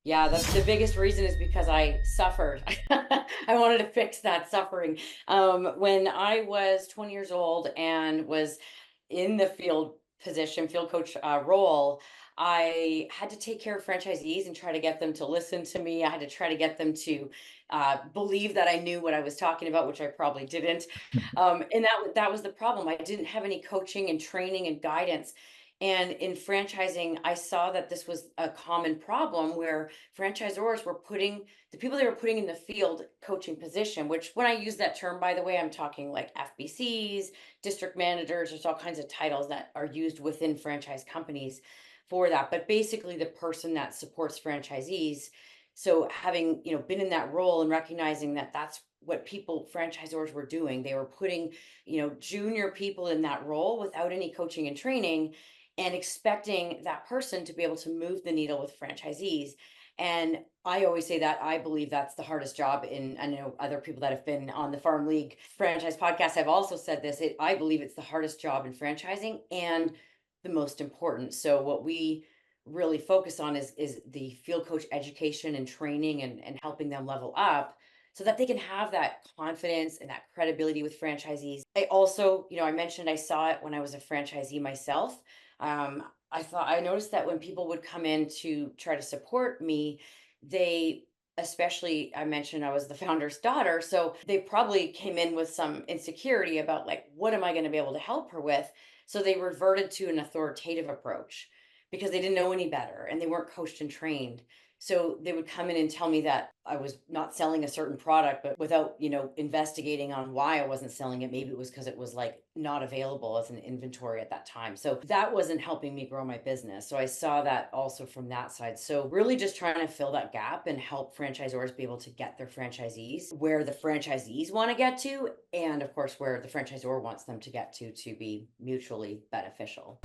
Yeah, the biggest reason is because I suffered. I wanted to fix that suffering. When I was 20 years old and was in the field coach role, I had to take care of franchisees and try to get them to listen to me. I had to try to get them to believe that I knew what I was talking about, which I probably didn't. And that was the problem. I didn't have any coaching and training and guidance. And in franchising, I saw that this was a common problem where franchisors were putting the people they were putting in the field coaching position, which when I use that term, by the way, I'm talking like FBCs, district managers, there's all kinds of titles that are used within franchise companies for that. But basically the person that supports franchisees. So having, been in that role and recognizing that that's what franchisors were doing, they were putting, junior people in that role without any coaching and training and expecting that person to be able to move the needle with franchisees. And I always say that I believe that's the hardest job I know other people that have been on the Farm League franchise podcast have also said this. I believe it's the hardest job in franchising and the most important. So what we really focus on is the field coach education and training and helping them level up so that they can have that confidence and that credibility with franchisees. I also, I mentioned I saw it when I was a franchisee myself. I noticed that when people would come in to try to support me, they, especially, I mentioned I was the founder's daughter, so they probably came in with some insecurity about like, what am I going to be able to help her with? So they reverted to an authoritative approach because they didn't know any better and they weren't coached and trained. So they would come in and tell me that I was not selling a certain product, but without, investigating on why I wasn't selling it. Maybe it was because it was like not available as an inventory at that time. So that wasn't helping me grow my business. So I saw that also from that side. So really just trying to fill that gap and help franchisors be able to get their franchisees where the franchisees want to get to. And of course, where the franchisor wants them to get to be mutually beneficial.